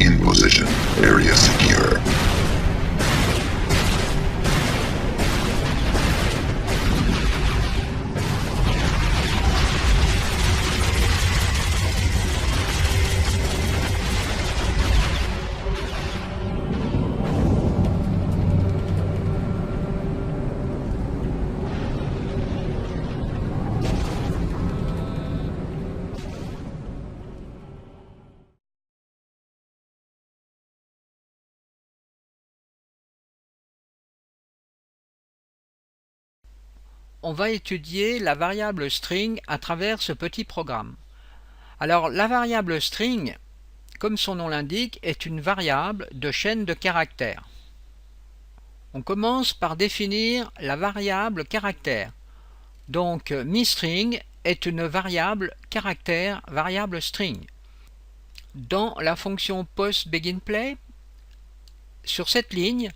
in position. Area secure. On va étudier la variable string à travers ce petit programme. Alors la variable string, comme son nom l'indique, est une variable de chaîne de caractères. On commence par définir la variable caractère. Donc miString est une variable caractère, variable string. Dans la fonction postBeginPlay, sur cette ligne,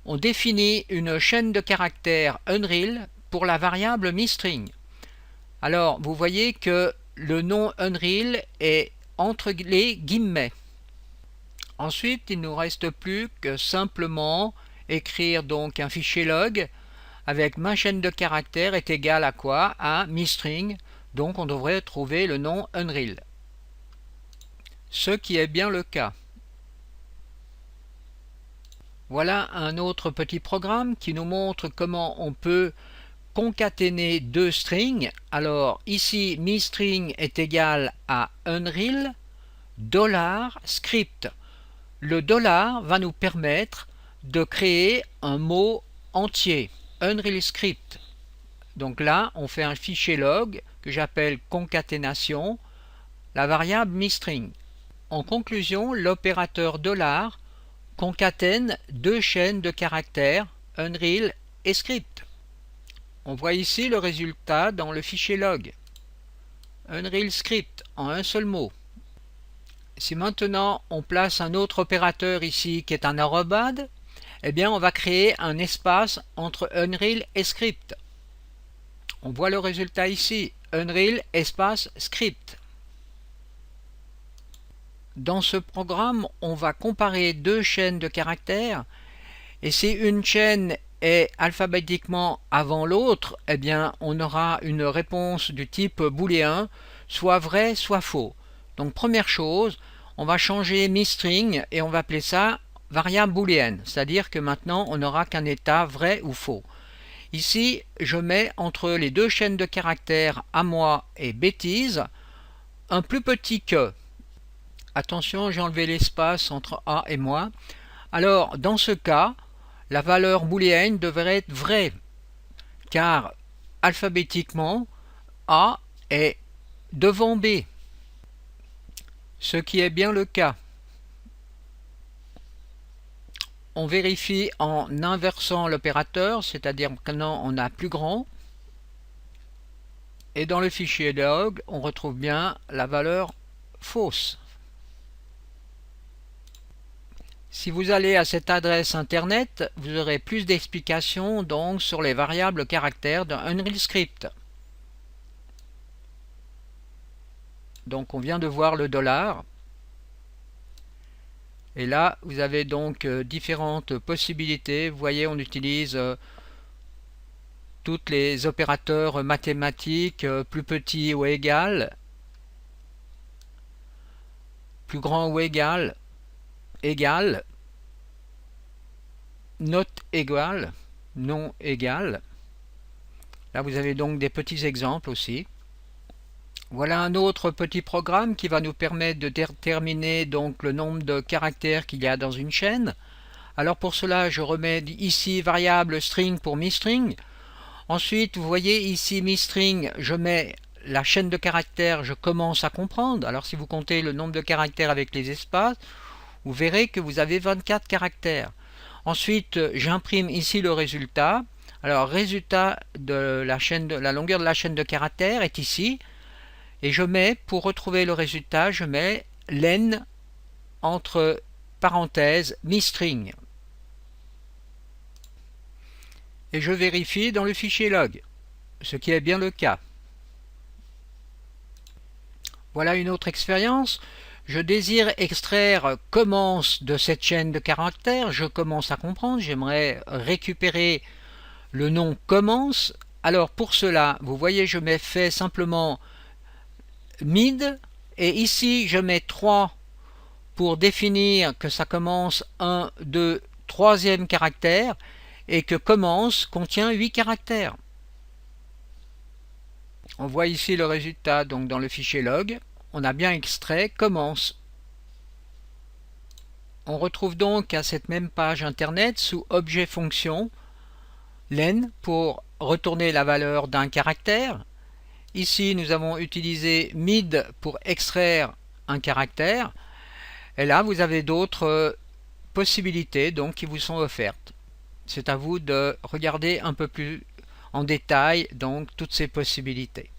on définit une chaîne de caractères Unreal pour la variable miString. Alors, vous voyez que le nom Unreal est entre les guillemets. Ensuite, il ne nous reste plus que simplement écrire donc un fichier log avec ma chaîne de caractères est égale à quoi? À miString. Donc, on devrait trouver le nom Unreal. Ce qui est bien le cas. Voilà un autre petit programme qui nous montre comment on peut concaténer deux strings. Alors ici miString est égal à Unreal $script. Le dollar va nous permettre de créer un mot entier, Unreal script. Donc là on fait un fichier log que j'appelle concaténation, la variable miString. En conclusion, l'opérateur dollar concatène deux chaînes de caractères Unreal et script. On voit ici le résultat dans le fichier log. Unreal script en un seul mot. Si maintenant on place un autre opérateur ici qui est un arrobade, eh bien on va créer un espace entre Unreal et script. On voit le résultat ici, Unreal espace script. Dans ce programme, on va comparer deux chaînes de caractères et si une chaîne est alphabétiquement avant l'autre, eh bien on aura une réponse du type booléen, soit vrai, soit faux. Donc première chose, on va changer miString et on va appeler ça variable booléenne, c'est-à-dire que maintenant on n'aura qu'un état vrai ou faux. Ici, je mets entre les deux chaînes de caractères à moi et bêtise un plus petit que. Attention, j'ai enlevé l'espace entre A et moi. Alors, dans ce cas, la valeur booléenne devrait être vraie, car alphabétiquement, A est devant B, ce qui est bien le cas. On vérifie en inversant l'opérateur, c'est-à-dire maintenant on a plus grand, et dans le fichier log, on retrouve bien la valeur fausse. Si vous allez à cette adresse internet, vous aurez plus d'explications donc sur les variables caractères d'un Unreal Script. Donc on vient de voir le dollar. Et là, vous avez donc différentes possibilités. Vous voyez, on utilise tous les opérateurs mathématiques, plus petit ou égal, plus grand ou égal, égal, not égal, non égal. Là, vous avez donc des petits exemples aussi. Voilà un autre petit programme qui va nous permettre de déterminer donc le nombre de caractères qu'il y a dans une chaîne. Alors pour cela, je remets ici variable string pour miString. Ensuite, vous voyez ici miString, je mets la chaîne de caractères, je commence à comprendre. Alors si vous comptez le nombre de caractères avec les espaces, vous verrez que vous avez 24 caractères. Ensuite, j'imprime ici le résultat. Alors, résultat de la longueur de la chaîne de caractères est ici. Et je mets, pour retrouver le résultat, je mets len entre parenthèses miString. Et je vérifie dans le fichier log, ce qui est bien le cas. Voilà une autre expérience. je désire extraire commence de cette chaîne de caractères, je commence à comprendre, j'aimerais récupérer le nom commence. Alors pour cela, vous voyez, je mets fait simplement mid, et ici je mets 3 pour définir que ça commence 1, 2, troisième caractère, et que commence contient 8 caractères. On voit ici le résultat, donc dans le fichier log, on a bien extrait commence. On retrouve donc à cette même page internet sous objet fonction len pour retourner la valeur d'un caractère. Ici nous avons utilisé mid pour extraire un caractère, et là vous avez d'autres possibilités donc qui vous sont offertes. C'est à vous de regarder un peu plus en détail donc toutes ces possibilités.